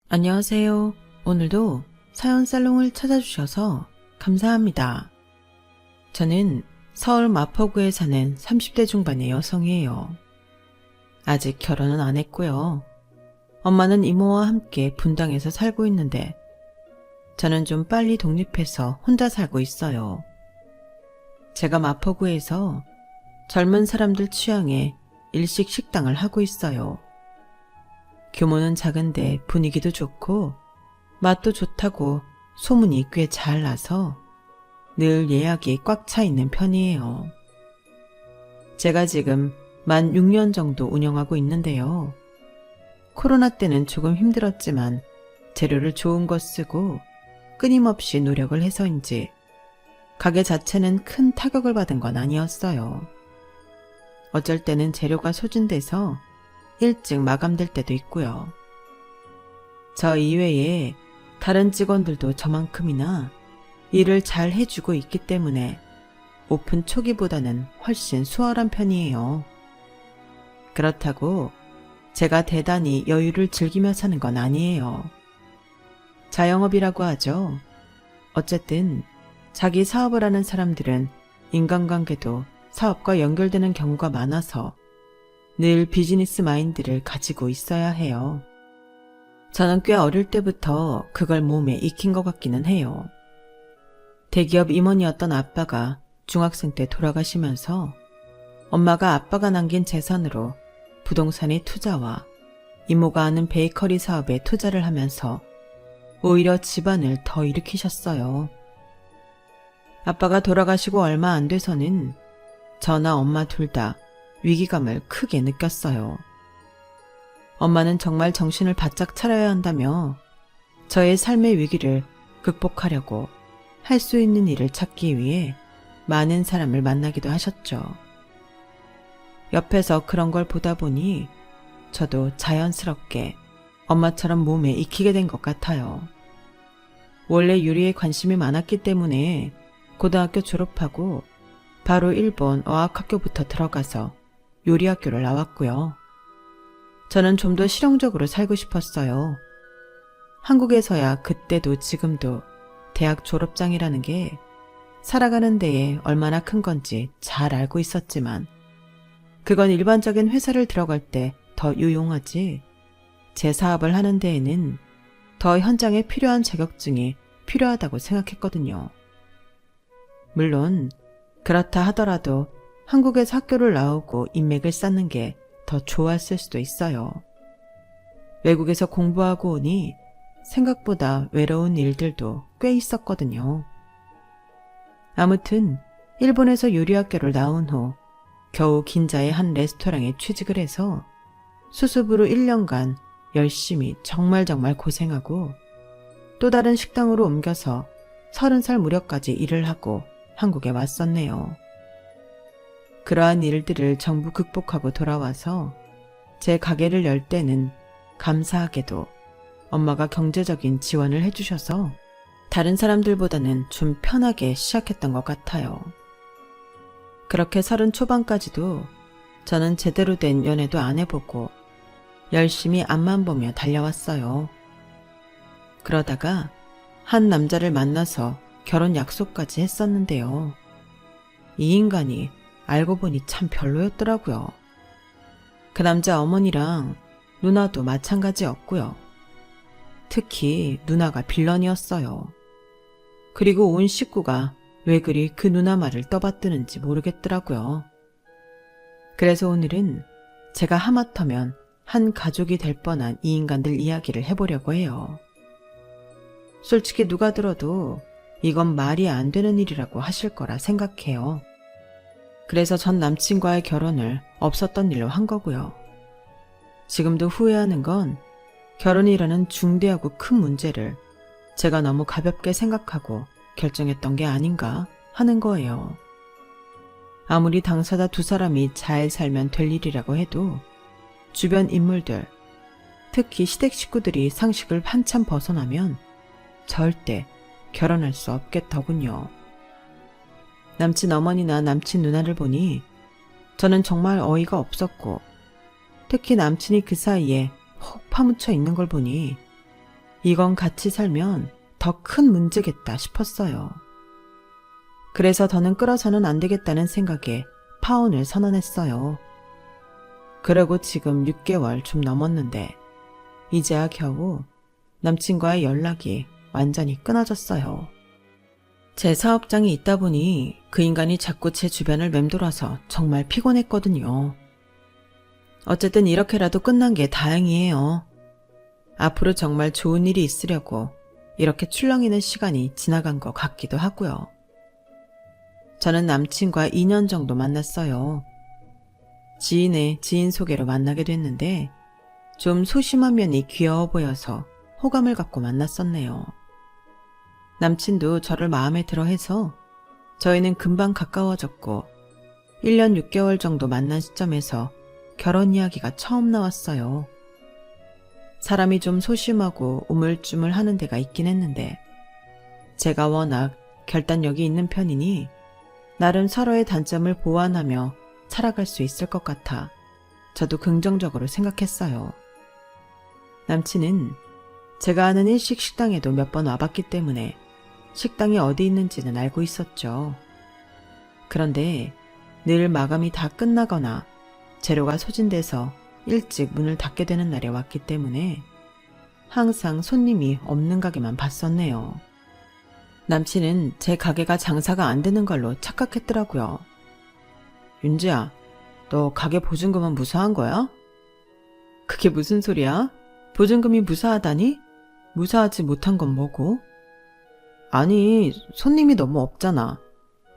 안녕하세요. 오늘도 사연 살롱을 찾아주셔서 감사합니다. 저는 서울 마포구에 사는 30대 중반의 여성이에요. 아직 결혼은 안 했고요. 엄마는 이모와 함께 분당에서 살고 있는데 저는 좀 빨리 독립해서 혼자 살고 있어요. 제가 마포구에서 젊은 사람들 취향의 일식 식당을 하고 있어요. 규모는 작은데 분위기도 좋고 맛도 좋다고 소문이 꽤 잘 나서 늘 예약이 꽉 차 있는 편이에요. 제가 지금 만 6년 정도 운영하고 있는데요. 코로나 때는 조금 힘들었지만 재료를 좋은 거 쓰고 끊임없이 노력을 해서인지 가게 자체는 큰 타격을 받은 건 아니었어요. 어쩔 때는 재료가 소진돼서 일찍 마감될 때도 있고요. 저 이외에 다른 직원들도 저만큼이나 일을 잘 해주고 있기 때문에 오픈 초기보다는 훨씬 수월한 편이에요. 그렇다고 제가 대단히 여유를 즐기며 사는 건 아니에요. 자영업이라고 하죠. 어쨌든 자기 사업을 하는 사람들은 인간관계도 사업과 연결되는 경우가 많아서 늘 비즈니스 마인드를 가지고 있어야 해요. 저는 꽤 어릴 때부터 그걸 몸에 익힌 것 같기는 해요. 대기업 임원이었던 아빠가 중학생 때 돌아가시면서 엄마가 아빠가 남긴 재산으로 부동산의 투자와 이모가 하는 베이커리 사업에 투자를 하면서 오히려 집안을 더 일으키셨어요. 아빠가 돌아가시고 얼마 안 돼서는 저나 엄마 둘 다 위기감을 크게 느꼈어요. 엄마는 정말 정신을 바짝 차려야 한다며 저의 삶의 위기를 극복하려고 할 수 있는 일을 찾기 위해 많은 사람을 만나기도 하셨죠. 옆에서 그런 걸 보다 보니 저도 자연스럽게 엄마처럼 몸에 익히게 된 것 같아요. 원래 요리에 관심이 많았기 때문에 고등학교 졸업하고 바로 일본 어학학교부터 들어가서 요리학교를 나왔고요. 저는 좀 더 실용적으로 살고 싶었어요. 한국에서야 그때도 지금도 대학 졸업장이라는 게 살아가는 데에 얼마나 큰 건지 잘 알고 있었지만 그건 일반적인 회사를 들어갈 때 더 유용하지 제 사업을 하는 데에는 더 현장에 필요한 자격증이 필요하다고 생각했거든요. 물론 그렇다 하더라도 한국에서 학교를 나오고 인맥을 쌓는 게 더 좋았을 수도 있어요. 외국에서 공부하고 오니 생각보다 외로운 일들도 꽤 있었거든요. 아무튼 일본에서 요리학교를 나온 후 겨우 긴자의 한 레스토랑에 취직을 해서 수습으로 1년간 열심히 정말 고생하고 또 다른 식당으로 옮겨서 30살 무렵까지 일을 하고 한국에 왔었네요. 그러한 일들을 전부 극복하고 돌아와서 제 가게를 열 때는 감사하게도 엄마가 경제적인 지원을 해주셔서 다른 사람들보다는 좀 편하게 시작했던 것 같아요. 그렇게 30 초반까지도 저는 제대로 된 연애도 안 해보고 열심히 앞만 보며 달려왔어요. 그러다가 한 남자를 만나서 결혼 약속까지 했었는데요. 이 인간이 알고 보니 참 별로였더라고요. 그 남자 어머니랑 누나도 마찬가지였고요. 특히 누나가 빌런이었어요. 그리고 온 식구가 왜 그리 그 누나 말을 떠받드는지 모르겠더라고요. 그래서 오늘은 제가 하마터면 한 가족이 될 뻔한 이 인간들 이야기를 해보려고 해요. 솔직히 누가 들어도 이건 말이 안 되는 일이라고 하실 거라 생각해요. 그래서 전 남친과의 결혼을 없었던 일로 한 거고요. 지금도 후회하는 건 결혼이라는 중대하고 큰 문제를 제가 너무 가볍게 생각하고 결정했던 게 아닌가 하는 거예요. 아무리 당사자 두 사람이 잘 살면 될 일이라고 해도 주변 인물들, 특히 시댁 식구들이 상식을 한참 벗어나면 절대 결혼할 수 없겠더군요. 남친 어머니나 남친 누나를 보니 저는 정말 어이가 없었고 특히 남친이 그 사이에 혹 파묻혀 있는 걸 보니 이건 같이 살면 더 큰 문제겠다 싶었어요. 그래서 더는 끌어서는 안 되겠다는 생각에 파혼을 선언했어요. 그러고 지금 6개월 좀 넘었는데 이제야 겨우 남친과의 연락이 완전히 끊어졌어요. 제 사업장이 있다 보니 그 인간이 자꾸 제 주변을 맴돌아서 정말 피곤했거든요. 어쨌든 이렇게라도 끝난 게 다행이에요. 앞으로 정말 좋은 일이 있으려고 이렇게 출렁이는 시간이 지나간 것 같기도 하고요. 저는 남친과 2년 정도 만났어요. 지인의 지인 소개로 만나게 됐는데 좀 소심한 면이 귀여워 보여서 호감을 갖고 만났었네요. 남친도 저를 마음에 들어 해서 저희는 금방 가까워졌고 1년 6개월 정도 만난 시점에서 결혼 이야기가 처음 나왔어요. 사람이 좀 소심하고 우물쭈물 하는 데가 있긴 했는데 제가 워낙 결단력이 있는 편이니 나름 서로의 단점을 보완하며 살아갈 수 있을 것 같아 저도 긍정적으로 생각했어요. 남친은 제가 아는 일식 식당에도 몇 번 와봤기 때문에 식당이 어디 있는지는 알고 있었죠. 그런데 늘 마감이 다 끝나거나 재료가 소진돼서 일찍 문을 닫게 되는 날에 왔기 때문에 항상 손님이 없는 가게만 봤었네요. 남친은 제 가게가 장사가 안 되는 걸로 착각했더라고요. 윤지야, 너 가게 보증금은 무사한 거야? 그게 무슨 소리야? 보증금이 무사하다니? 무사하지 못한 건 뭐고? 아니, 손님이 너무 없잖아.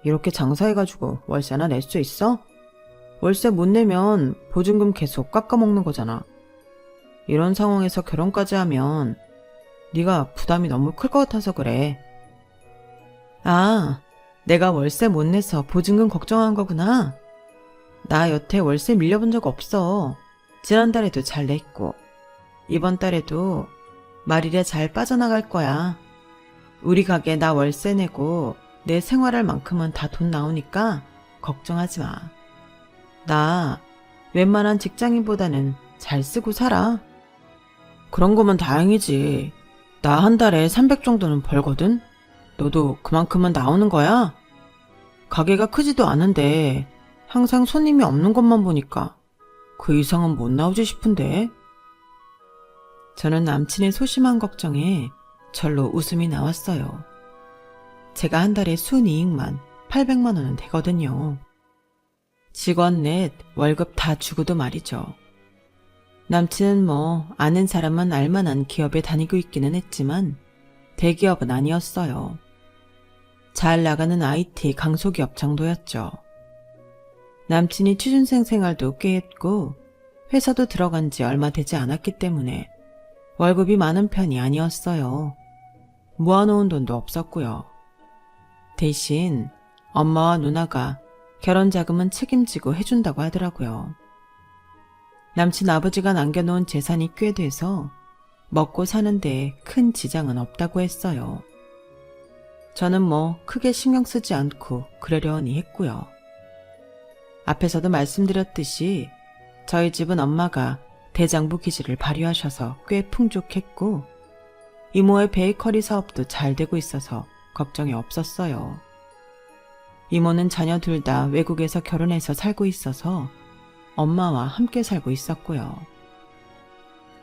이렇게 장사해가지고 월세나 낼 수 있어? 월세 못 내면 보증금 계속 깎아먹는 거잖아. 이런 상황에서 결혼까지 하면 네가 부담이 너무 클 것 같아서 그래. 아, 내가 월세 못 내서 보증금 걱정한 거구나. 나 여태 월세 밀려본 적 없어. 지난달에도 잘 냈고 이번 달에도 말일에 잘 빠져나갈 거야. 우리 가게 나 월세 내고 내 생활할 만큼은 다 돈 나오니까 걱정하지 마. 나 웬만한 직장인보다는 잘 쓰고 살아. 그런 거면 다행이지. 나 한 달에 300 정도는 벌거든. 너도 그만큼은 나오는 거야? 가게가 크지도 않은데 항상 손님이 없는 것만 보니까 그 이상은 못 나오지 싶은데. 저는 남친의 소심한 걱정에 절로 웃음이 나왔어요. 제가 한 달에 순이익만 800만 원은 되거든요. 직원 넷 월급 다 주고도 말이죠. 남친은 뭐 아는 사람은 알만한 기업에 다니고 있기는 했지만 대기업은 아니었어요. 잘 나가는 IT 강소기업 정도였죠. 남친이 취준생 생활도 꽤 했고 회사도 들어간 지 얼마 되지 않았기 때문에 월급이 많은 편이 아니었어요. 모아놓은 돈도 없었고요. 대신 엄마와 누나가 결혼 자금은 책임지고 해준다고 하더라고요. 남친 아버지가 남겨놓은 재산이 꽤 돼서 먹고 사는데 큰 지장은 없다고 했어요. 저는 뭐 크게 신경 쓰지 않고 그러려니 했고요. 앞에서도 말씀드렸듯이 저희 집은 엄마가 대장부 기질을 발휘하셔서 꽤 풍족했고 이모의 베이커리 사업도 잘 되고 있어서 걱정이 없었어요. 이모는 자녀 둘 다 외국에서 결혼해서 살고 있어서 엄마와 함께 살고 있었고요.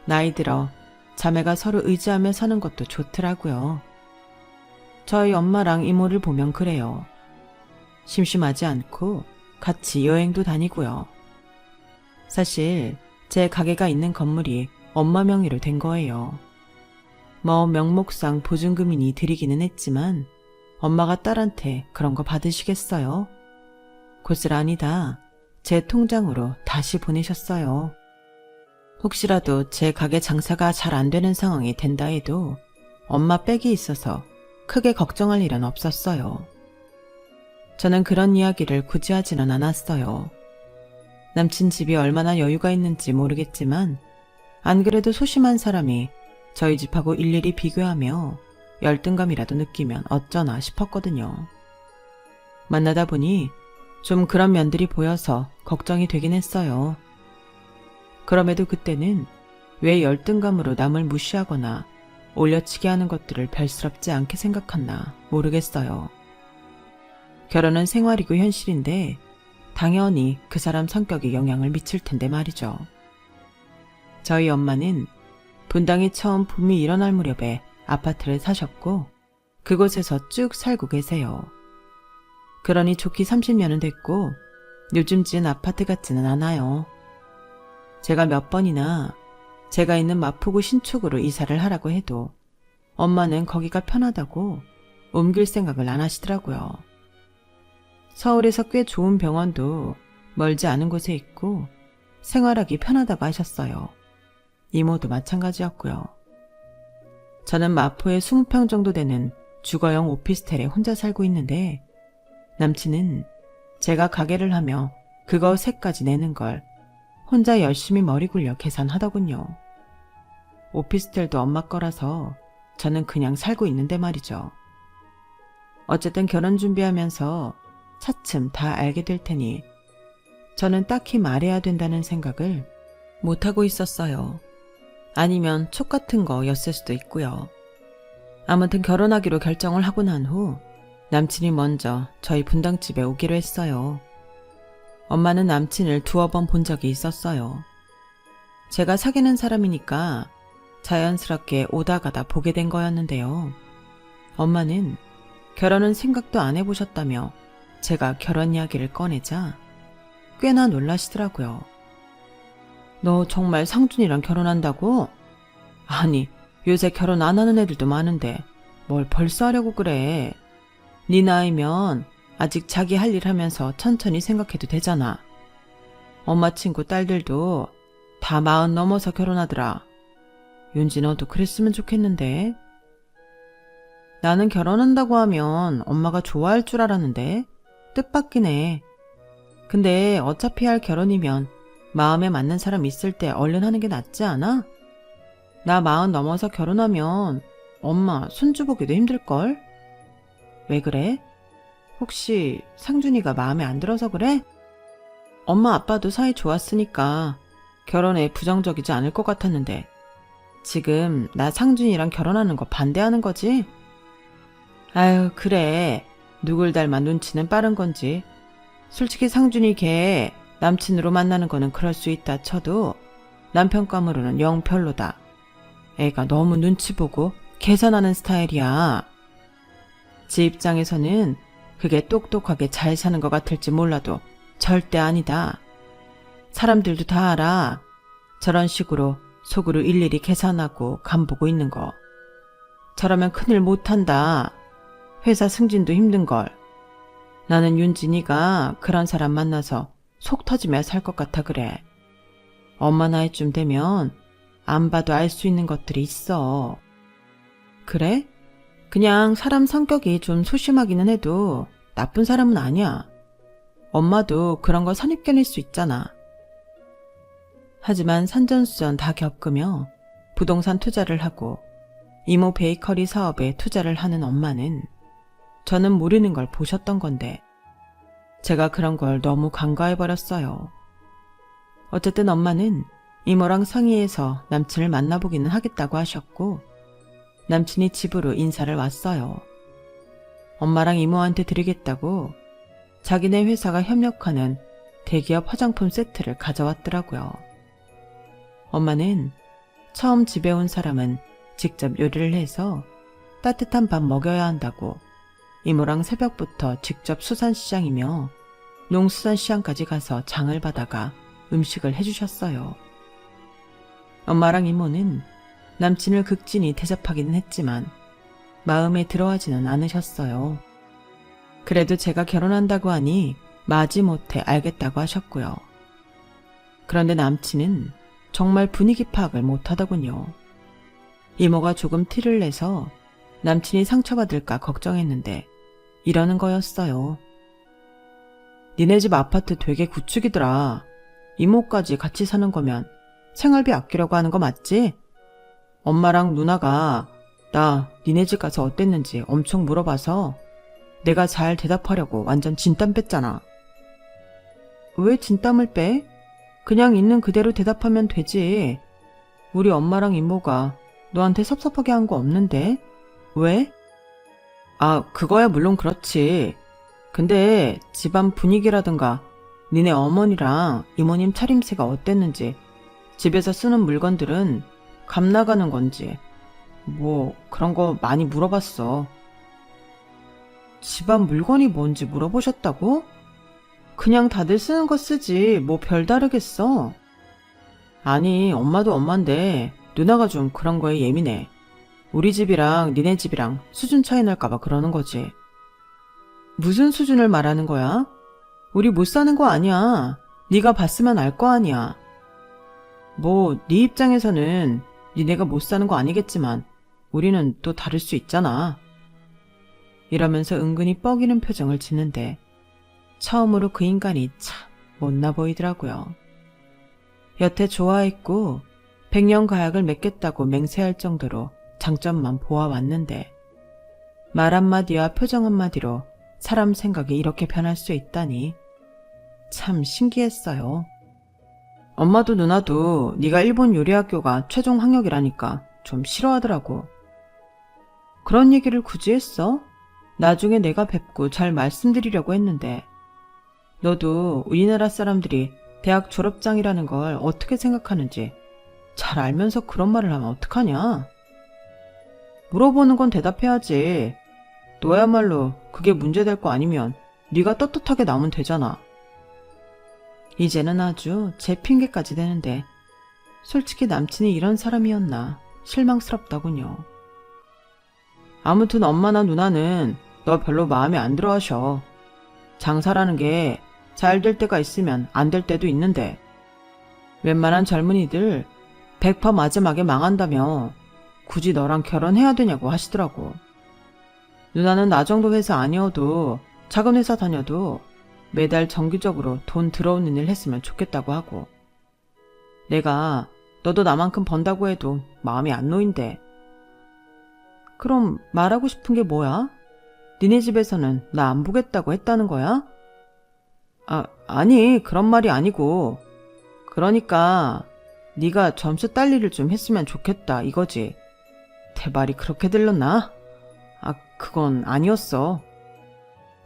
나이 들어 자매가 서로 의지하며 사는 것도 좋더라고요. 저희 엄마랑 이모를 보면 그래요. 심심하지 않고 같이 여행도 다니고요. 사실 제 가게가 있는 건물이 엄마 명의로 된 거예요. 뭐 명목상 보증금이니 드리기는 했지만 엄마가 딸한테 그런 거 받으시겠어요? 고스란히 다 제 통장으로 다시 보내셨어요. 혹시라도 제 가게 장사가 잘 안 되는 상황이 된다 해도 엄마 백이 있어서 크게 걱정할 일은 없었어요. 저는 그런 이야기를 굳이 하지는 않았어요. 남친 집이 얼마나 여유가 있는지 모르겠지만 안 그래도 소심한 사람이 저희 집하고 일일이 비교하며 열등감이라도 느끼면 어쩌나 싶었거든요. 만나다 보니 좀 그런 면들이 보여서 걱정이 되긴 했어요. 그럼에도 그때는 왜 열등감으로 남을 무시하거나 올려치기 하는 것들을 별스럽지 않게 생각했나 모르겠어요. 결혼은 생활이고 현실인데 당연히 그 사람 성격에 영향을 미칠 텐데 말이죠. 저희 엄마는 분당이 처음 붐이 일어날 무렵에 아파트를 사셨고 그곳에서 쭉 살고 계세요. 그러니 좋기 30년은 됐고 요즘 지은 아파트 같지는 않아요. 제가 몇 번이나 제가 있는 마포구 신축으로 이사를 하라고 해도 엄마는 거기가 편하다고 옮길 생각을 안 하시더라고요. 서울에서 꽤 좋은 병원도 멀지 않은 곳에 있고 생활하기 편하다고 하셨어요. 이모도 마찬가지였고요. 저는 마포에 20평 정도 되는 주거용 오피스텔에 혼자 살고 있는데 남친은 제가 가게를 하며 그거 세까지 내는 걸 혼자 열심히 머리 굴려 계산하더군요. 오피스텔도 엄마 거라서 저는 그냥 살고 있는데 말이죠. 어쨌든 결혼 준비하면서 차츰 다 알게 될 테니 저는 딱히 말해야 된다는 생각을 못하고 있었어요. 아니면 촉 같은 거였을 수도 있고요. 아무튼 결혼하기로 결정을 하고 난 후 남친이 먼저 저희 분당집에 오기로 했어요. 엄마는 남친을 두어 번 본 적이 있었어요. 제가 사귀는 사람이니까 자연스럽게 오다 가다 보게 된 거였는데요. 엄마는 결혼은 생각도 안 해보셨다며 제가 결혼 이야기를 꺼내자 꽤나 놀라시더라고요. 너 정말 상준이랑 결혼한다고? 아니, 요새 결혼 안 하는 애들도 많은데 뭘 벌써 하려고 그래. 네 나이면 아직 자기 할 일 하면서 천천히 생각해도 되잖아. 엄마 친구 딸들도 다 40 넘어서 결혼하더라. 윤지 너도 그랬으면 좋겠는데. 나는 결혼한다고 하면 엄마가 좋아할 줄 알았는데 뜻밖이네. 해. 근데 어차피 할 결혼이면 마음에 맞는 사람 있을 때 얼른 하는 게 낫지 않아? 나 40 넘어서 결혼하면 엄마 손주 보기도 힘들걸? 왜 그래? 혹시 상준이가 마음에 안 들어서 그래? 엄마 아빠도 사이 좋았으니까 결혼에 부정적이지 않을 것 같았는데 지금 나 상준이랑 결혼하는 거 반대하는 거지? 아유 그래. 누굴 닮아 눈치는 빠른 건지. 솔직히 상준이 걔 남친으로 만나는 거는 그럴 수 있다 쳐도 남편감으로는 영 별로다. 애가 너무 눈치 보고 계산하는 스타일이야. 지 입장에서는 그게 똑똑하게 잘 사는 것 같을지 몰라도 절대 아니다. 사람들도 다 알아. 저런 식으로 속으로 일일이 계산하고 간보고 있는 거. 저러면 큰일 못한다. 회사 승진도 힘든걸. 나는 윤진이가 그런 사람 만나서 속 터지며 살 것 같아 그래. 엄마 나이쯤 되면 안 봐도 알 수 있는 것들이 있어. 그래? 그냥 사람 성격이 좀 소심하기는 해도 나쁜 사람은 아니야. 엄마도 그런 거 선입견일 수 있잖아. 하지만 산전수전 다 겪으며 부동산 투자를 하고 이모 베이커리 사업에 투자를 하는 엄마는 저는 모르는 걸 보셨던 건데 제가 그런 걸 너무 간과해버렸어요. 어쨌든 엄마는 이모랑 상의해서 남친을 만나보기는 하겠다고 하셨고 남친이 집으로 인사를 왔어요. 엄마랑 이모한테 드리겠다고 자기네 회사가 협력하는 대기업 화장품 세트를 가져왔더라고요. 엄마는 처음 집에 온 사람은 직접 요리를 해서 따뜻한 밥 먹여야 한다고 이모랑 새벽부터 직접 수산시장이며 농수산시장까지 가서 장을 받아가 음식을 해주셨어요. 엄마랑 이모는 남친을 극진히 대접하기는 했지만 마음에 들어하지는 않으셨어요. 그래도 제가 결혼한다고 하니 마지못해 알겠다고 하셨고요. 그런데 남친은 정말 분위기 파악을 못하더군요. 이모가 조금 티를 내서 남친이 상처받을까 걱정했는데 이러는 거였어요. 니네 집 아파트 되게 구축이더라. 이모까지 같이 사는 거면 생활비 아끼려고 하는 거 맞지? 엄마랑 누나가 나 니네 집 가서 어땠는지 엄청 물어봐서 내가 잘 대답하려고 완전 진땀 뺐잖아. 왜 진땀을 빼? 그냥 있는 그대로 대답하면 되지. 우리 엄마랑 이모가 너한테 섭섭하게 한 거 없는데? 왜? 아, 그거야 물론 그렇지. 근데 집안 분위기라든가 니네 어머니랑 이모님 차림새가 어땠는지, 집에서 쓰는 물건들은 값 나가는 건지 뭐 그런 거 많이 물어봤어. 집안 물건이 뭔지 물어보셨다고? 그냥 다들 쓰는 거 쓰지 뭐 별다르겠어. 아니, 엄마도 엄만데 누나가 좀 그런 거에 예민해. 우리 집이랑 니네 집이랑 수준 차이 날까봐 그러는 거지. 무슨 수준을 말하는 거야? 우리 못 사는 거 아니야. 네가 봤으면 알 거 아니야. 뭐 네 입장에서는 니네가 못 사는 거 아니겠지만 우리는 또 다를 수 있잖아. 이러면서 은근히 뻐기는 표정을 짓는데 처음으로 그 인간이 참 못나 보이더라고요. 여태 좋아했고 백년 가약을 맺겠다고 맹세할 정도로 장점만 보아왔는데 말 한마디와 표정 한마디로 사람 생각이 이렇게 변할 수 있다니 참 신기했어요. 엄마도 누나도 네가 일본 요리학교가 최종 학력이라니까 좀 싫어하더라고. 그런 얘기를 굳이 했어? 나중에 내가 뵙고 잘 말씀드리려고 했는데 너도 우리나라 사람들이 대학 졸업장이라는 걸 어떻게 생각하는지 잘 알면서 그런 말을 하면 어떡하냐? 물어보는 건 대답해야지. 너야말로 그게 문제될 거 아니면 네가 떳떳하게 나오면 되잖아. 이제는 아주 제 핑계까지 대는데 솔직히 남친이 이런 사람이었나 실망스럽더군요. 아무튼 엄마나 누나는 너 별로 마음에 안 들어 하셔. 장사라는 게 잘 될 때가 있으면 안 될 때도 있는데 웬만한 젊은이들 100% 마지막에 망한다며 굳이 너랑 결혼해야 되냐고 하시더라고. 누나는 나 정도 회사 아니어도 작은 회사 다녀도 매달 정기적으로 돈 들어오는 일 했으면 좋겠다고 하고 내가 너도 나만큼 번다고 해도 마음이 안 놓인대. 그럼 말하고 싶은 게 뭐야? 니네 집에서는 나 안 보겠다고 했다는 거야? 아니 그런 말이 아니고 그러니까 네가 점수 딸 일을 좀 했으면 좋겠다 이거지. 대발이 그렇게 들렸나? 그건 아니었어.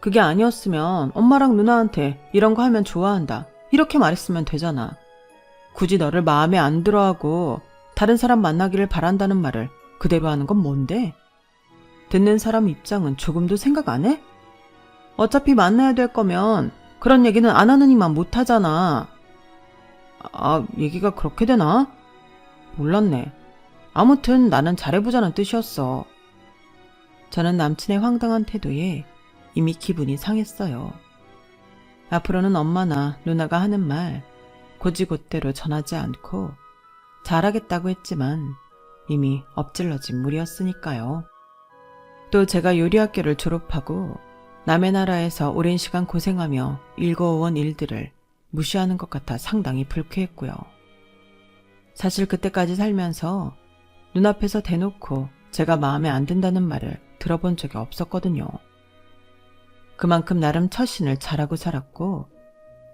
그게 아니었으면 엄마랑 누나한테 이런 거 하면 좋아한다 이렇게 말했으면 되잖아. 굳이 너를 마음에 안 들어하고 다른 사람 만나기를 바란다는 말을 그대로 하는 건 뭔데? 듣는 사람 입장은 조금도 생각 안 해? 어차피 만나야 될 거면 그런 얘기는 안 하느니만 못하잖아. 얘기가 그렇게 되나? 몰랐네. 아무튼 나는 잘해보자는 뜻이었어. 저는 남친의 황당한 태도에 이미 기분이 상했어요. 앞으로는 엄마나 누나가 하는 말 곧이곧대로 전하지 않고 잘하겠다고 했지만 이미 엎질러진 물이었으니까요. 또 제가 요리학교를 졸업하고 남의 나라에서 오랜 시간 고생하며 일궈온 일들을 무시하는 것 같아 상당히 불쾌했고요. 사실 그때까지 살면서 눈앞에서 대놓고 제가 마음에 안 든다는 말을 들어본 적이 없었거든요. 그만큼 나름 처신을 잘하고 살았고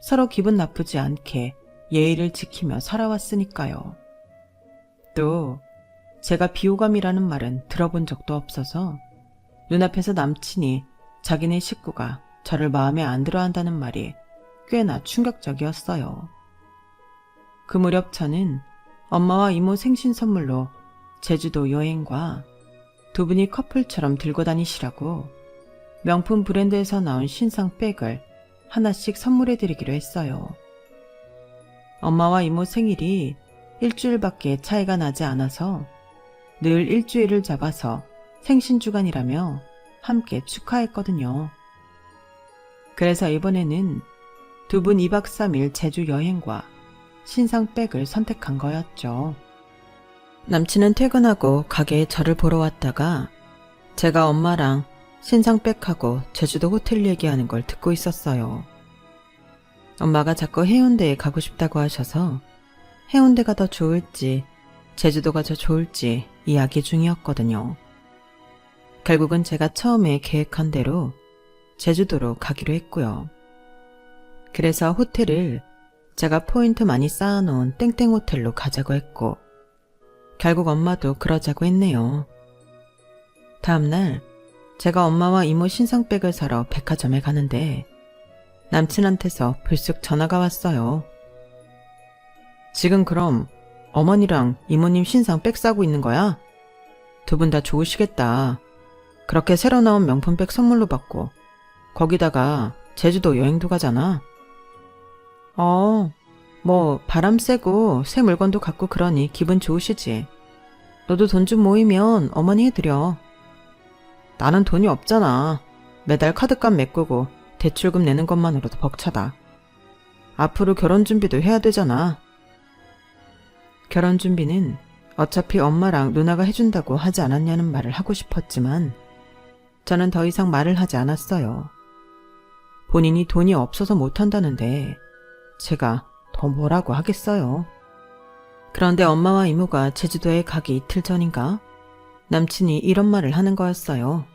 서로 기분 나쁘지 않게 예의를 지키며 살아왔으니까요. 또 제가 비호감이라는 말은 들어본 적도 없어서 눈앞에서 남친이 자기네 식구가 저를 마음에 안 들어 한다는 말이 꽤나 충격적이었어요. 그 무렵 저는 엄마와 이모 생신 선물로 제주도 여행과 두 분이 커플처럼 들고 다니시라고 명품 브랜드에서 나온 신상 백을 하나씩 선물해드리기로 했어요. 엄마와 이모 생일이 일주일밖에 차이가 나지 않아서 늘 일주일을 잡아서 생신주간이라며 함께 축하했거든요. 그래서 이번에는 두 분 2박 3일 제주 여행과 신상 백을 선택한 거였죠. 남친은 퇴근하고 가게에 저를 보러 왔다가 제가 엄마랑 신상 백하고 제주도 호텔 얘기하는 걸 듣고 있었어요. 엄마가 자꾸 해운대에 가고 싶다고 하셔서 해운대가 더 좋을지 제주도가 더 좋을지 이야기 중이었거든요. 결국은 제가 처음에 계획한 대로 제주도로 가기로 했고요. 그래서 호텔을 제가 포인트 많이 쌓아놓은 땡땡 호텔로 가자고 했고 결국 엄마도 그러자고 했네요. 다음날 제가 엄마와 이모 신상백을 사러 백화점에 가는데 남친한테서 불쑥 전화가 왔어요. 지금 그럼 어머니랑 이모님 신상백 사고 있는 거야? 두 분 다 좋으시겠다. 그렇게 새로 나온 명품백 선물로 받고 거기다가 제주도 여행도 가잖아. 뭐 바람 쐬고 새 물건도 갖고 그러니 기분 좋으시지. 너도 돈 좀 모이면 어머니 해드려. 나는 돈이 없잖아. 매달 카드값 메꾸고 대출금 내는 것만으로도 벅차다. 앞으로 결혼 준비도 해야 되잖아. 결혼 준비는 어차피 엄마랑 누나가 해준다고 하지 않았냐는 말을 하고 싶었지만 저는 더 이상 말을 하지 않았어요. 본인이 돈이 없어서 못한다는데 제가 더 뭐라고 하겠어요. 그런데 엄마와 이모가 제주도에 가기 이틀 전인가 남친이 이런 말을 하는 거였어요.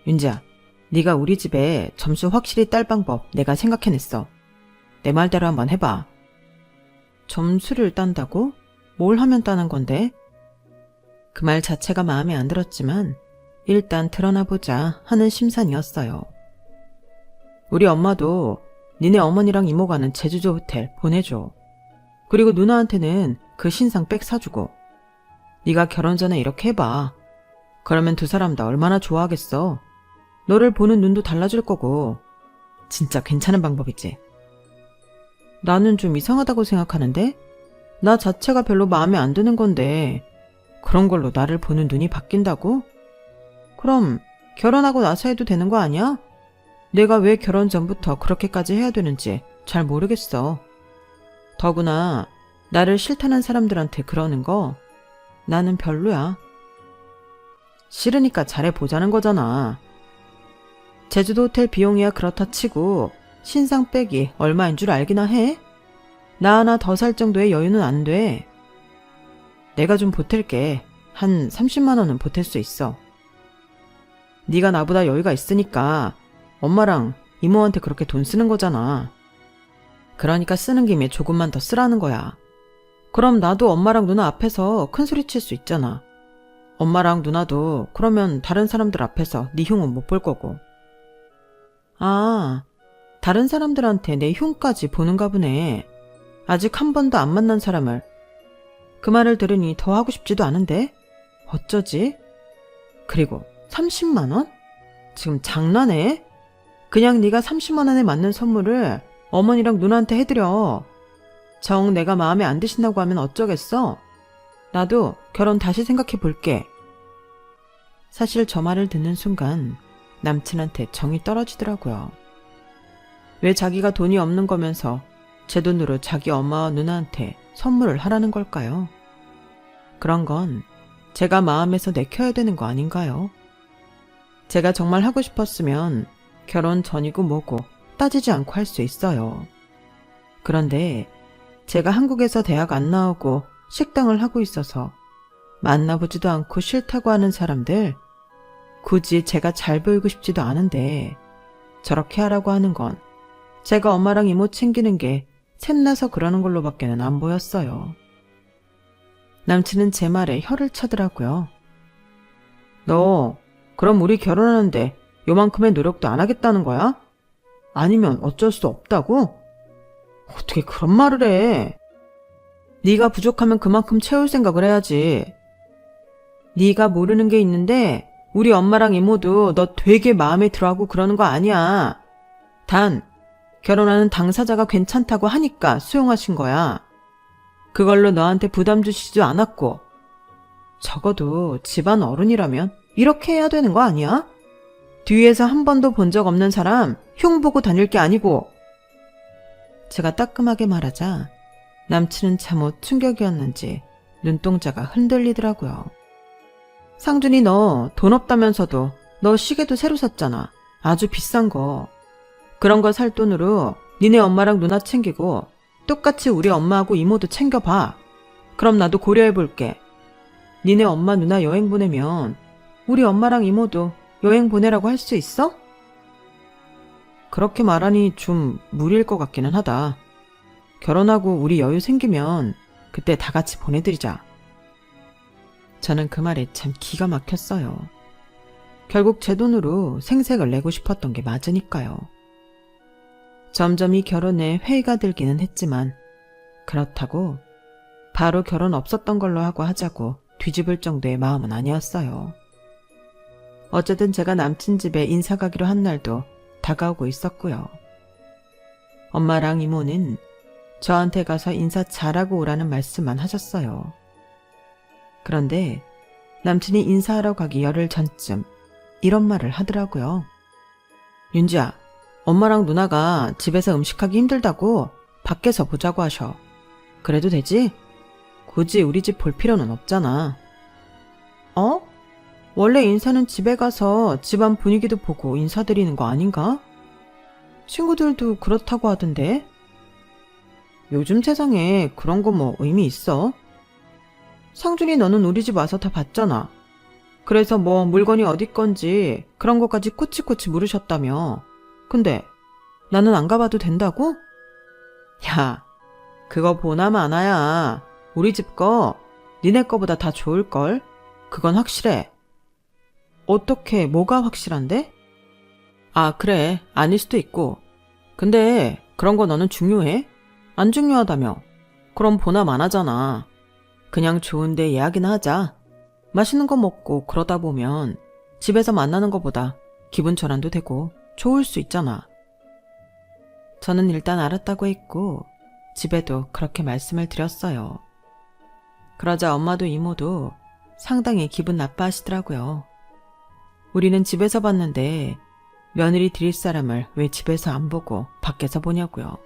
윤지야, 네가 우리 집에 점수 확실히 딸 방법 내가 생각해냈어. 내 말대로 한번 해봐. 점수를 딴다고? 뭘 하면 따는 건데? 그 말 자체가 마음에 안 들었지만 일단 드러나보자 하는 심산이었어요. 우리 엄마도 니네 어머니랑 이모 가는 제주도 호텔 보내줘. 그리고 누나한테는 그 신상백 사주고. 네가 결혼 전에 이렇게 해봐. 그러면 두 사람 다 얼마나 좋아하겠어. 너를 보는 눈도 달라질 거고. 진짜 괜찮은 방법이지. 나는 좀 이상하다고 생각하는데? 나 자체가 별로 마음에 안 드는 건데 그런 걸로 나를 보는 눈이 바뀐다고? 그럼 결혼하고 나서 해도 되는 거 아니야? 내가 왜 결혼 전부터 그렇게까지 해야 되는지 잘 모르겠어. 더구나 나를 싫다는 사람들한테 그러는 거 나는 별로야. 싫으니까 잘해보자는 거잖아. 제주도 호텔 비용이야 그렇다 치고 신상백이 얼마인 줄 알기나 해? 나 하나 더 살 정도의 여유는 안 돼. 내가 좀 보탤게. 한 30만 원은 보탤 수 있어. 네가 나보다 여유가 있으니까 엄마랑 이모한테 그렇게 돈 쓰는 거잖아. 그러니까 쓰는 김에 조금만 더 쓰라는 거야. 그럼 나도 엄마랑 누나 앞에서 큰 소리 칠 수 있잖아. 엄마랑 누나도 그러면 다른 사람들 앞에서 네 흉은 못 볼 거고. 아, 다른 사람들한테 내 흉까지 보는가 보네. 아직 한 번도 안 만난 사람을. 그 말을 들으니 더 하고 싶지도 않은데? 어쩌지? 그리고 30만 원? 지금 장난해? 그냥 네가 30만 원에 맞는 선물을 어머니랑 누나한테 해드려. 정 내가 마음에 안 드신다고 하면 어쩌겠어? 나도 결혼 다시 생각해 볼게. 사실 저 말을 듣는 순간 남친한테 정이 떨어지더라고요. 왜 자기가 돈이 없는 거면서 제 돈으로 자기 엄마와 누나한테 선물을 하라는 걸까요? 그런 건 제가 마음에서 내켜야 되는 거 아닌가요? 제가 정말 하고 싶었으면 결혼 전이고 뭐고 따지지 않고 할 수 있어요. 그런데 제가 한국에서 대학 안 나오고 식당을 하고 있어서 만나보지도 않고 싫다고 하는 사람들, 굳이 제가 잘 보이고 싶지도 않은데 저렇게 하라고 하는 건 제가 엄마랑 이모 챙기는 게 샘나서 그러는 걸로밖에는 안 보였어요. 남친은 제 말에 혀를 차더라고요. 너 그럼 우리 결혼하는데 요만큼의 노력도 안 하겠다는 거야? 아니면 어쩔 수 없다고? 어떻게 그런 말을 해? 네가 부족하면 그만큼 채울 생각을 해야지. 네가 모르는 게 있는데 우리 엄마랑 이모도 너 되게 마음에 들어하고 그러는 거 아니야. 단 결혼하는 당사자가 괜찮다고 하니까 수용하신 거야. 그걸로 너한테 부담 주시지도 않았고. 적어도 집안 어른이라면 이렇게 해야 되는 거 아니야? 뒤에서 한 번도 본 적 없는 사람 흉 보고 다닐 게 아니고. 제가 따끔하게 말하자 남친은 참못 충격이었는지 눈동자가 흔들리더라고요. 상준이 너 돈 없다면서도 너 시계도 새로 샀잖아. 아주 비싼 거. 그런 거 살 돈으로 니네 엄마랑 누나 챙기고 똑같이 우리 엄마하고 이모도 챙겨봐. 그럼 나도 고려해볼게. 니네 엄마 누나 여행 보내면 우리 엄마랑 이모도 여행 보내라고 할 수 있어? 그렇게 말하니 좀 무리일 것 같기는 하다. 결혼하고 우리 여유 생기면 그때 다 같이 보내드리자. 저는 그 말에 참 기가 막혔어요. 결국 제 돈으로 생색을 내고 싶었던 게 맞으니까요. 점점 이 결혼에 회의가 들기는 했지만 그렇다고 바로 결혼 없었던 걸로 하고 하자고 뒤집을 정도의 마음은 아니었어요. 어쨌든 제가 남친 집에 인사 가기로 한 날도 다가오고 있었고요. 엄마랑 이모는 저한테 가서 인사 잘하고 오라는 말씀만 하셨어요. 그런데 남친이 인사하러 가기 열흘 전쯤 이런 말을 하더라고요. 윤지야, 엄마랑 누나가 집에서 음식하기 힘들다고 밖에서 보자고 하셔. 그래도 되지? 굳이 우리 집 볼 필요는 없잖아. 어? 원래 인사는 집에 가서 집안 분위기도 보고 인사드리는 거 아닌가? 친구들도 그렇다고 하던데. 요즘 세상에 그런 거 뭐 의미 있어? 상준이 너는 우리 집 와서 다 봤잖아. 그래서 뭐 물건이 어디 건지 그런 것까지 꼬치꼬치 물으셨다며. 근데 나는 안 가봐도 된다고? 야, 그거 보나 마나야. 우리 집 거 니네 거보다 다 좋을걸? 그건 확실해. 어떻게 뭐가 확실한데? 아, 그래. 아닐 수도 있고. 근데 그런 거 너는 중요해? 안 중요하다며. 그럼 보나 마나잖아. 그냥 좋은데 예약이나 하자. 맛있는 거 먹고 그러다 보면 집에서 만나는 것보다 기분 전환도 되고 좋을 수 있잖아. 저는 일단 알았다고 했고 집에도 그렇게 말씀을 드렸어요. 그러자 엄마도 이모도 상당히 기분 나빠하시더라고요. 우리는 집에서 봤는데 며느리 드릴 사람을 왜 집에서 안 보고 밖에서 보냐고요.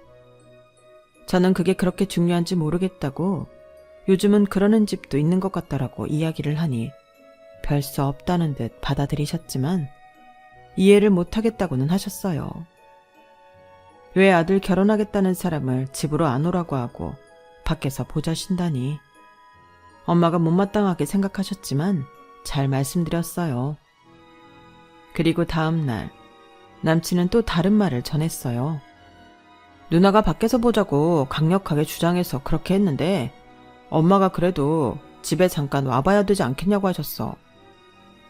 저는 그게 그렇게 중요한지 모르겠다고 요즘은 그러는 집도 있는 것 같다라고 이야기를 하니 별 수 없다는 듯 받아들이셨지만 이해를 못하겠다고는 하셨어요. 왜 아들 결혼하겠다는 사람을 집으로 안 오라고 하고 밖에서 보자신다니. 엄마가 못마땅하게 생각하셨지만 잘 말씀드렸어요. 그리고 다음 날 남친은 또 다른 말을 전했어요. 누나가 밖에서 보자고 강력하게 주장해서 그렇게 했는데 엄마가 그래도 집에 잠깐 와봐야 되지 않겠냐고 하셨어.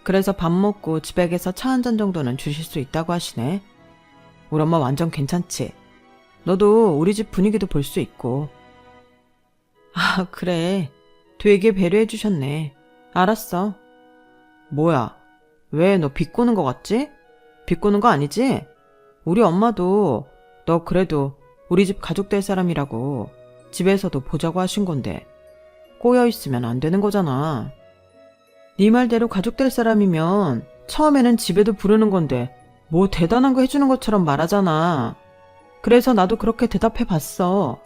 그래서 밥 먹고 집에 가서 차 한 잔 정도는 주실 수 있다고 하시네. 우리 엄마 완전 괜찮지? 너도 우리 집 분위기도 볼 수 있고. 아, 그래. 되게 배려해 주셨네. 알았어. 뭐야? 왜 너 비꼬는 거 같지? 비꼬는 거 아니지? 우리 엄마도 너 그래도 우리 집 가족 될 사람이라고 집에서도 보자고 하신 건데 꼬여있으면 안 되는 거잖아. 네 말대로 가족 될 사람이면 처음에는 집에도 부르는 건데 뭐 대단한 거 해주는 것처럼 말하잖아. 그래서 나도 그렇게 대답해 봤어.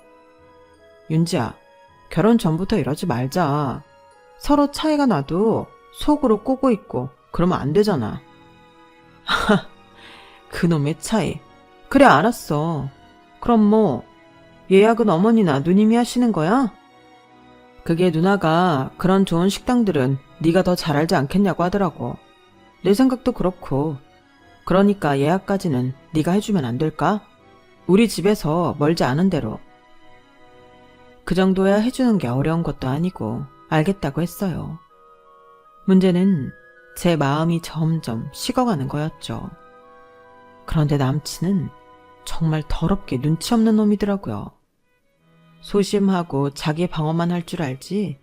윤지야, 결혼 전부터 이러지 말자. 서로 차이가 나도 속으로 꼬고 있고 그러면 안 되잖아. 그놈의 차이. 그래, 알았어. 그럼 뭐 예약은 어머니나 누님이 하시는 거야? 그게 누나가 그런 좋은 식당들은 네가 더 잘 알지 않겠냐고 하더라고. 내 생각도 그렇고. 그러니까 예약까지는 네가 해주면 안 될까? 우리 집에서 멀지 않은 데로. 그 정도야 해주는 게 어려운 것도 아니고 알겠다고 했어요. 문제는 제 마음이 점점 식어가는 거였죠. 그런데 남친은 정말 더럽게 눈치 없는 놈이더라고요. 소심하고 자기 방어만 할 줄 알지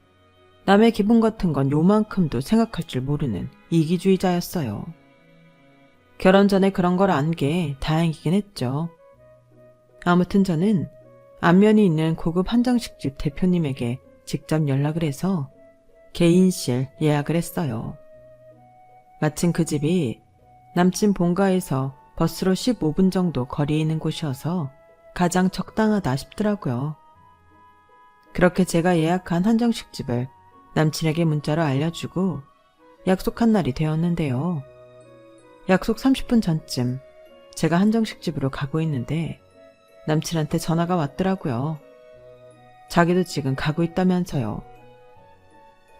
남의 기분 같은 건 요만큼도 생각할 줄 모르는 이기주의자였어요. 결혼 전에 그런 걸 안 게 다행이긴 했죠. 아무튼 저는 안면이 있는 고급 한정식집 대표님에게 직접 연락을 해서 개인실 예약을 했어요. 마침 그 집이 남친 본가에서 버스로 15분 정도 거리에 있는 곳이어서 가장 적당하다 싶더라고요. 그렇게 제가 예약한 한정식집을 남친에게 문자로 알려주고 약속한 날이 되었는데요. 약속 30분 전쯤 제가 한정식집으로 가고 있는데 남친한테 전화가 왔더라고요. 자기도 지금 가고 있다면서요.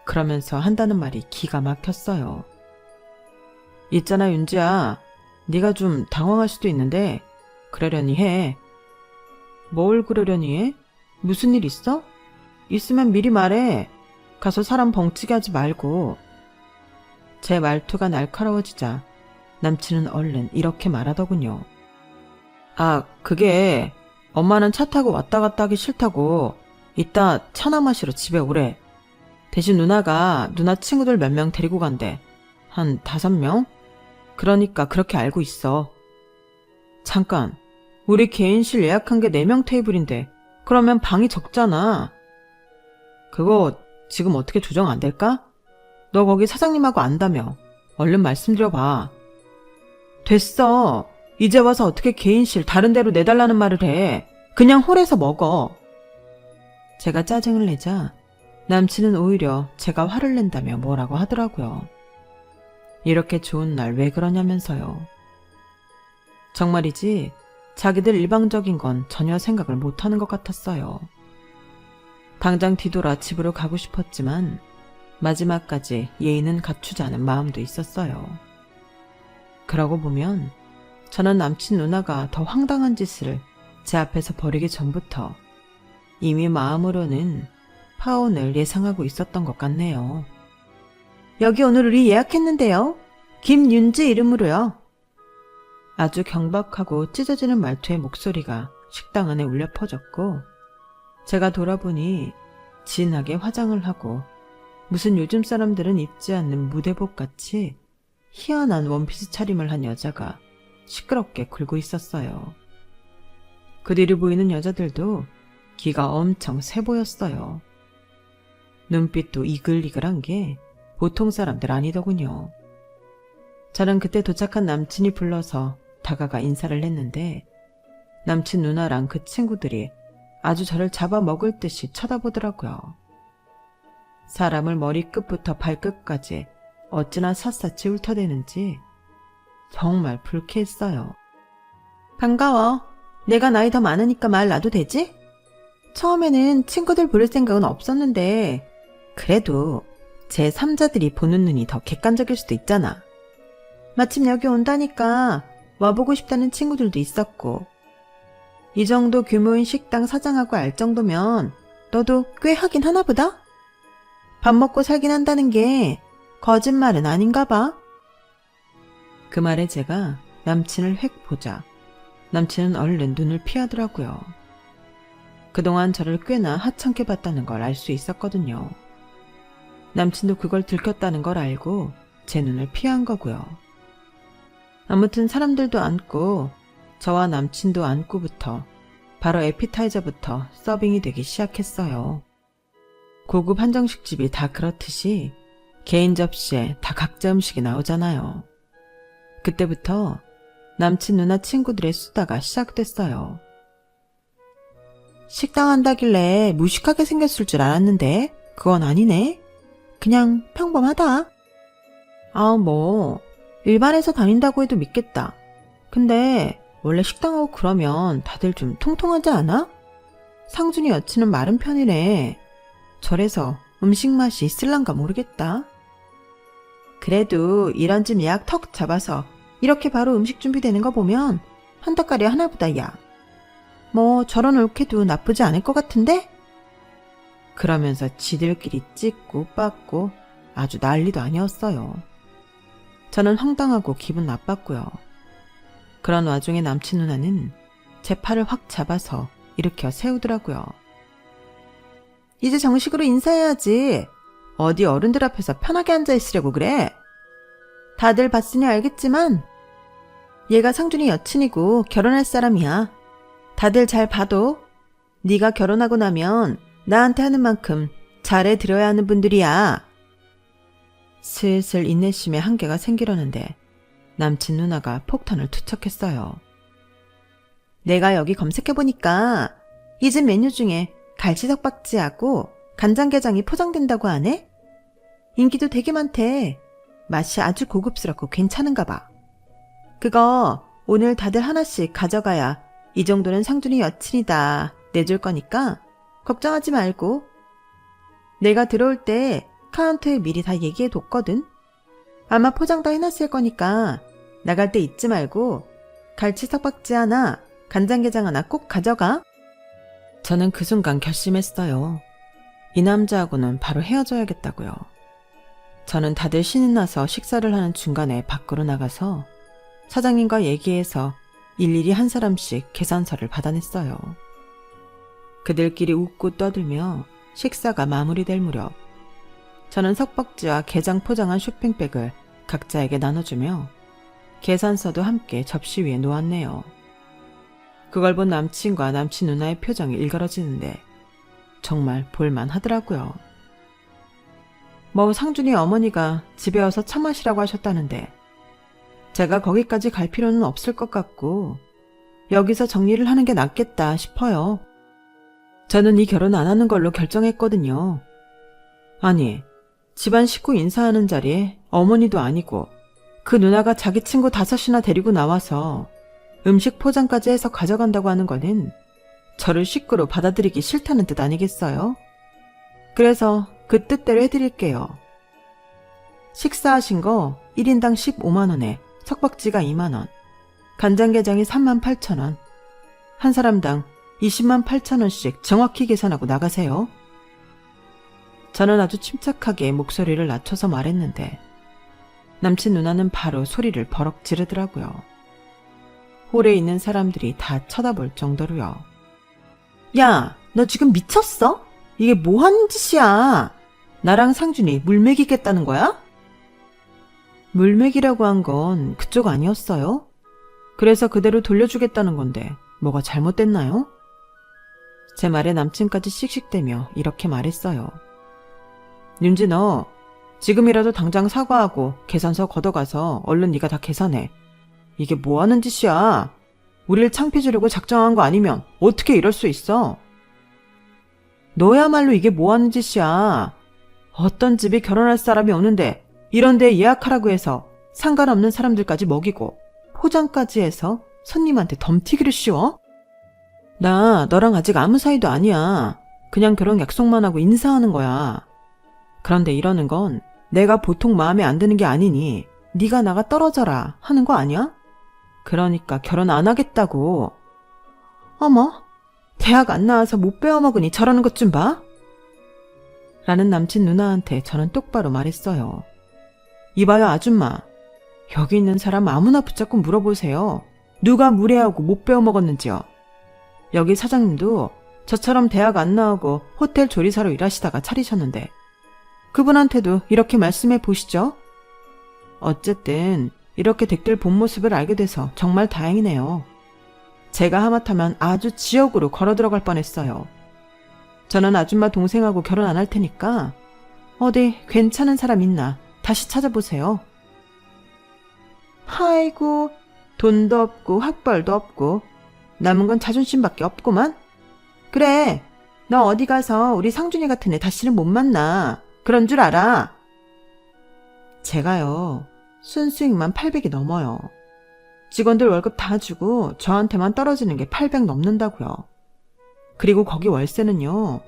그러면서 한다는 말이 기가 막혔어요. 있잖아 윤지야, 네가 좀 당황할 수도 있는데 그러려니 해. 뭘 그러려니 해? 무슨 일 있어? 있으면 미리 말해. 가서 사람 벙찌게 하지 말고. 제 말투가 날카로워지자 남친은 얼른 이렇게 말하더군요. 아, 그게 엄마는 차 타고 왔다 갔다 하기 싫다고 이따 차나 마시러 집에 오래. 대신 누나가 누나 친구들 몇 명 데리고 간대. 한 5명? 그러니까 그렇게 알고 있어. 잠깐, 우리 개인실 예약한 게 4명 테이블인데 그러면 방이 적잖아. 그거 지금 어떻게 조정 안 될까? 너 거기 사장님하고 안다며. 얼른 말씀드려봐. 됐어. 이제 와서 어떻게 개인실 다른 데로 내달라는 말을 해. 그냥 홀에서 먹어. 제가 짜증을 내자 남친은 오히려 제가 화를 낸다며 뭐라고 하더라고요. 이렇게 좋은 날 왜 그러냐면서요. 정말이지 자기들 일방적인 건 전혀 생각을 못하는 것 같았어요. 당장 뒤돌아 집으로 가고 싶었지만 마지막까지 예의는 갖추자는 마음도 있었어요. 그러고 보면 저는 남친 누나가 더 황당한 짓을 제 앞에서 벌이기 전부터 이미 마음으로는 파혼을 예상하고 있었던 것 같네요. 여기 오늘 우리 예약했는데요. 김윤지 이름으로요. 아주 경박하고 찢어지는 말투의 목소리가 식당 안에 울려 퍼졌고 제가 돌아보니 진하게 화장을 하고 무슨 요즘 사람들은 입지 않는 무대복같이 희한한 원피스 차림을 한 여자가 시끄럽게 굴고 있었어요. 그 뒤로 보이는 여자들도 기가 엄청 세 보였어요. 눈빛도 이글이글한 게 보통 사람들 아니더군요. 저는 그때 도착한 남친이 불러서 다가가 인사를 했는데 남친 누나랑 그 친구들이 아주 저를 잡아먹을 듯이 쳐다보더라고요. 사람을 머리끝부터 발끝까지 어찌나 샅샅이 훑어대는지 정말 불쾌했어요. 반가워. 내가 나이 더 많으니까 말 놔도 되지? 처음에는 친구들 부를 생각은 없었는데 그래도 제 3자들이 보는 눈이 더 객관적일 수도 있잖아. 마침 여기 온다니까 와보고 싶다는 친구들도 있었고 이 정도 규모인 식당 사장하고 알 정도면 너도 꽤 하긴 하나 보다? 밥 먹고 살긴 한다는 게 거짓말은 아닌가 봐. 그 말에 제가 남친을 획 보자 남친은 얼른 눈을 피하더라고요. 그동안 저를 꽤나 하찮게 봤다는 걸 알 수 있었거든요. 남친도 그걸 들켰다는 걸 알고 제 눈을 피한 거고요. 아무튼 사람들도 앉고 저와 남친도 앉고부터 바로 에피타이저부터 서빙이 되기 시작했어요. 고급 한정식집이 다 그렇듯이 개인 접시에 다 각자 음식이 나오잖아요. 그때부터 남친 누나 친구들의 수다가 시작됐어요. 식당 한다길래 무식하게 생겼을 줄 알았는데 그건 아니네. 그냥 평범하다. 아, 뭐 일반에서 다닌다고 해도 믿겠다. 근데 원래 식당하고 그러면 다들 좀 통통하지 않아? 상준이 여친은 마른 편이래. 저래서 음식 맛이 있을란가 모르겠다. 그래도 이런 집 예약 턱 잡아서 이렇게 바로 음식 준비되는 거 보면 한 닭가리 하나보다 야. 뭐 저런 올케도 나쁘지 않을 것 같은데? 그러면서 지들끼리 찍고 빠고 아주 난리도 아니었어요. 저는 황당하고 기분 나빴고요. 그런 와중에 남친 누나는 제 팔을 확 잡아서 일으켜 세우더라고요. 이제 정식으로 인사해야지. 어디 어른들 앞에서 편하게 앉아있으려고 그래. 다들 봤으니 알겠지만 얘가 상준이 여친이고 결혼할 사람이야. 다들 잘 봐도 네가 결혼하고 나면 나한테 하는 만큼 잘해 들어야 하는 분들이야. 슬슬 인내심의 한계가 생기려는데 남친 누나가 폭탄을 투척했어요. 내가 여기 검색해보니까 이 집 메뉴 중에 갈치석박지하고 간장게장이 포장된다고 하네? 인기도 되게 많대. 맛이 아주 고급스럽고 괜찮은가 봐. 그거 오늘 다들 하나씩 가져가야 이 정도는 상준이 여친이다 내줄 거니까 걱정하지 말고. 내가 들어올 때 카운터에 미리 다 얘기해뒀거든. 아마 포장 다 해놨을 거니까 나갈 때 잊지 말고 갈치석박지 하나, 간장게장 하나 꼭 가져가. 저는 그 순간 결심했어요. 이 남자하고는 바로 헤어져야겠다고요. 저는 다들 신이 나서 식사를 하는 중간에 밖으로 나가서 사장님과 얘기해서 일일이 한 사람씩 계산서를 받아냈어요. 그들끼리 웃고 떠들며 식사가 마무리될 무렵 저는 석박지와 게장 포장한 쇼핑백을 각자에게 나눠주며 계산서도 함께 접시 위에 놓았네요. 그걸 본 남친과 남친 누나의 표정이 일그러지는데 정말 볼만 하더라고요. 뭐 상준이 어머니가 집에 와서 차 마시라고 하셨다는데 제가 거기까지 갈 필요는 없을 것 같고 여기서 정리를 하는 게 낫겠다 싶어요. 저는 이 결혼 안 하는 걸로 결정했거든요. 아니, 집안 식구 인사하는 자리에 어머니도 아니고 그 누나가 자기 친구 5이나 데리고 나와서 음식 포장까지 해서 가져간다고 하는 거는 저를 식구로 받아들이기 싫다는 뜻 아니겠어요? 그래서 그 뜻대로 해드릴게요. 식사하신 거 1인당 15만원에 석박지가 2만원, 간장게장이 38,000원, 한 사람당 208,000원씩 정확히 계산하고 나가세요. 저는 아주 침착하게 목소리를 낮춰서 말했는데 남친 누나는 바로 소리를 버럭 지르더라고요. 홀에 있는 사람들이 다 쳐다볼 정도로요. 야, 너 지금 미쳤어? 이게 뭐 하는 짓이야? 나랑 상준이 물먹이겠다는 거야? 물먹이라고 한 건 그쪽 아니었어요? 그래서 그대로 돌려주겠다는 건데 뭐가 잘못됐나요? 제 말에 남친까지 씩씩대며 이렇게 말했어요. 윤지, 너 지금이라도 당장 사과하고 계산서 걷어가서 얼른 네가 다 계산해. 이게 뭐 하는 짓이야? 우릴 창피 주려고 작정한 거 아니면 어떻게 이럴 수 있어? 너야말로 이게 뭐 하는 짓이야? 어떤 집이 결혼할 사람이 오는데 이런 데 예약하라고 해서 상관없는 사람들까지 먹이고 포장까지 해서 손님한테 덤튀기를 씌워? 나 너랑 아직 아무 사이도 아니야. 그냥 결혼 약속만 하고 인사하는 거야. 그런데 이러는 건 내가 보통 마음에 안 드는 게 아니니 네가 나가 떨어져라 하는 거 아니야? 그러니까 결혼 안 하겠다고. 어머, 대학 안 나와서 못 배워먹으니 저러는 것 좀 봐. 라는 남친 누나한테 저는 똑바로 말했어요. 이봐요 아줌마, 여기 있는 사람 아무나 붙잡고 물어보세요. 누가 무례하고 못 배워먹었는지요. 여기 사장님도 저처럼 대학 안 나오고 호텔 조리사로 일하시다가 차리셨는데 그분한테도 이렇게 말씀해 보시죠. 어쨌든 이렇게 댁들 본 모습을 알게 돼서 정말 다행이네요. 제가 하마터면 아주 지옥으로 걸어 들어갈 뻔했어요. 저는 아줌마 동생하고 결혼 안 할 테니까 어디 괜찮은 사람 있나 다시 찾아보세요. 아이고, 돈도 없고 학벌도 없고 남은 건 자존심밖에 없구만. 그래, 너 어디 가서 우리 상준이 같은 애 다시는 못 만나. 그런 줄 알아. 제가요, 순수익만 800이 넘어요. 직원들 월급 다 주고 저한테만 떨어지는 게 800 넘는다고요. 그리고 거기 월세는요,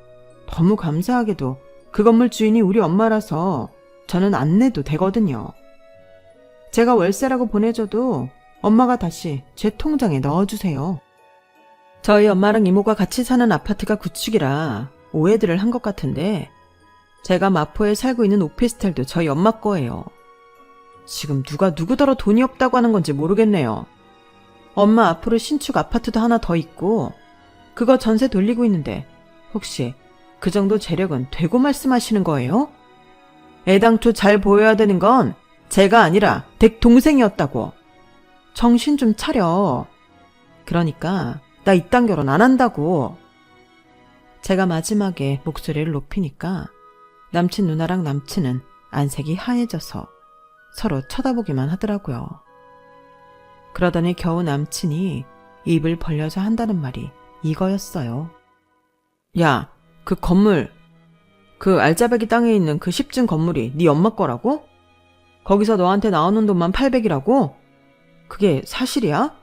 너무 감사하게도 그 건물 주인이 우리 엄마라서 저는 안 내도 되거든요. 제가 월세라고 보내줘도 엄마가 다시 제 통장에 넣어주세요. 저희 엄마랑 이모가 같이 사는 아파트가 구축이라 오해들을 한 것 같은데 제가 마포에 살고 있는 오피스텔도 저희 엄마 거예요. 지금 누가 누구더러 돈이 없다고 하는 건지 모르겠네요. 엄마 앞으로 신축 아파트도 하나 더 있고 그거 전세 돌리고 있는데 혹시 그 정도 재력은 되고 말씀하시는 거예요? 애당초 잘 보여야 되는 건 제가 아니라 댁 동생이었다고. 정신 좀 차려. 그러니까 나 이딴 결혼 안 한다고. 제가 마지막에 목소리를 높이니까 남친 누나랑 남친은 안색이 하얘져서 서로 쳐다보기만 하더라고요. 그러더니 겨우 남친이 입을 벌려서 한다는 말이 이거였어요. 야, 그 건물, 그 알짜배기 땅에 있는 그 10층 건물이 네 엄마 거라고? 거기서 너한테 나오는 돈만 800이라고? 그게 사실이야?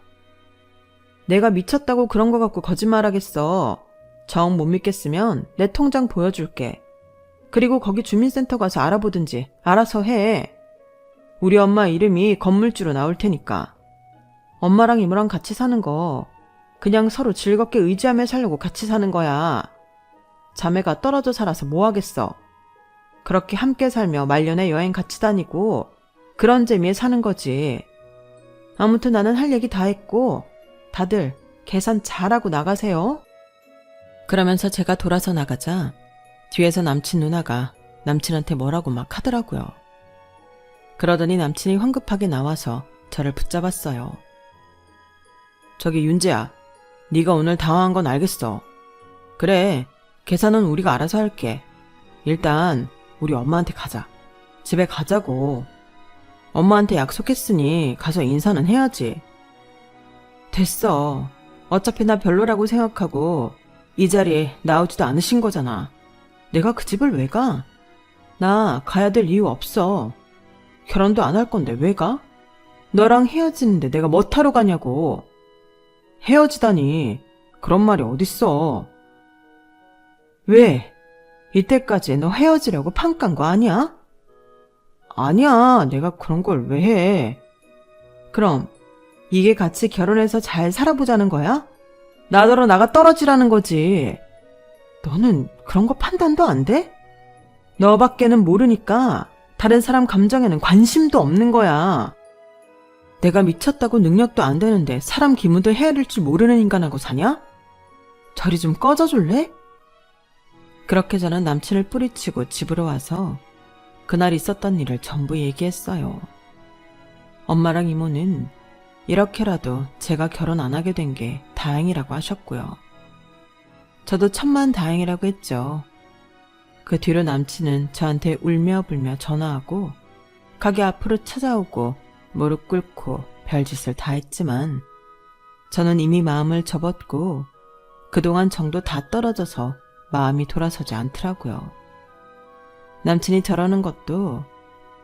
내가 미쳤다고 그런 거 갖고 거짓말하겠어. 정 못 믿겠으면 내 통장 보여줄게. 그리고 거기 주민센터 가서 알아보든지 알아서 해. 우리 엄마 이름이 건물주로 나올 테니까. 엄마랑 이모랑 같이 사는 거 그냥 서로 즐겁게 의지하며 살려고 같이 사는 거야. 자매가 떨어져 살아서 뭐 하겠어. 그렇게 함께 살며 말년에 여행 같이 다니고 그런 재미에 사는 거지. 아무튼 나는 할 얘기 다 했고 다들 계산 잘하고 나가세요. 그러면서 제가 돌아서 나가자 뒤에서 남친 누나가 남친한테 뭐라고 막 하더라고요. 그러더니 남친이 황급하게 나와서 저를 붙잡았어요. 저기 윤재야, 네가 오늘 당황한 건 알겠어. 그래, 계산은 우리가 알아서 할게. 일단 우리 엄마한테 가자. 집에 가자고. 엄마한테 약속했으니 가서 인사는 해야지. 됐어. 어차피 나 별로라고 생각하고 이 자리에 나오지도 않으신 거잖아. 내가 그 집을 왜 가? 나 가야 될 이유 없어. 결혼도 안 할 건데 왜 가? 너랑 헤어지는데 내가 뭐 타러 가냐고. 헤어지다니 그런 말이 어딨어. 왜? 이때까지 너 헤어지려고 판 깐 거 아니야? 아니야, 내가 그런 걸 왜 해. 그럼 이게 같이 결혼해서 잘 살아보자는 거야? 나더러 나가 떨어지라는 거지. 너는 그런 거 판단도 안 돼? 너밖에는 모르니까 다른 사람 감정에는 관심도 없는 거야. 내가 미쳤다고 능력도 안 되는데 사람 기분도 헤아릴 줄 모르는 인간하고 사냐? 저리 좀 꺼져줄래? 그렇게 저는 남친을 뿌리치고 집으로 와서 그날 있었던 일을 전부 얘기했어요. 엄마랑 이모는 이렇게라도 제가 결혼 안 하게 된 게 다행이라고 하셨고요. 저도 천만다행이라고 했죠. 그 뒤로 남친은 저한테 울며 불며 전화하고 가게 앞으로 찾아오고 무릎 꿇고 별짓을 다 했지만 저는 이미 마음을 접었고 그동안 정도 다 떨어져서 마음이 돌아서지 않더라고요. 남친이 저러는 것도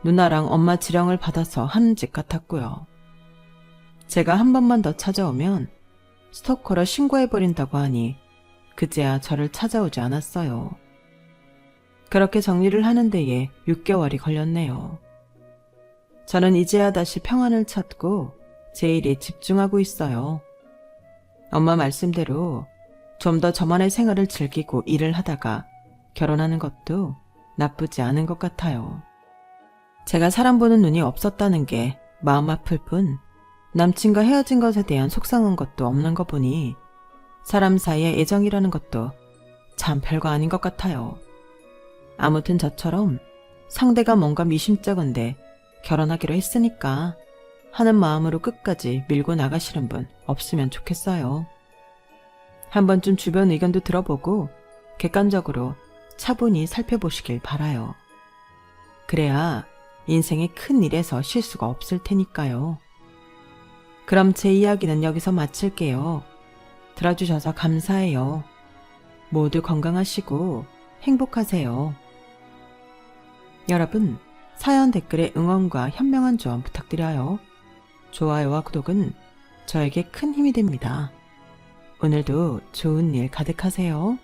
누나랑 엄마 지령을 받아서 하는 짓 같았고요. 제가 한 번만 더 찾아오면 스토커로 신고해버린다고 하니 그제야 저를 찾아오지 않았어요. 그렇게 정리를 하는 데에 6개월이 걸렸네요. 저는 이제야 다시 평안을 찾고 제 일에 집중하고 있어요. 엄마 말씀대로 좀 더 저만의 생활을 즐기고 일을 하다가 결혼하는 것도 나쁘지 않은 것 같아요. 제가 사람 보는 눈이 없었다는 게 마음 아플 뿐 남친과 헤어진 것에 대한 속상한 것도 없는 거 보니 사람 사이의 애정이라는 것도 참 별거 아닌 것 같아요. 아무튼 저처럼 상대가 뭔가 미심쩍은데 결혼하기로 했으니까 하는 마음으로 끝까지 밀고 나가시는 분 없으면 좋겠어요. 한 번쯤 주변 의견도 들어보고 객관적으로 차분히 살펴보시길 바라요. 그래야 인생의 큰 일에서 실수가 없을 테니까요. 그럼 제 이야기는 여기서 마칠게요. 들어주셔서 감사해요. 모두 건강하시고 행복하세요. 여러분, 사연 댓글에 응원과 현명한 조언 부탁드려요. 좋아요와 구독은 저에게 큰 힘이 됩니다. 오늘도 좋은 일 가득하세요.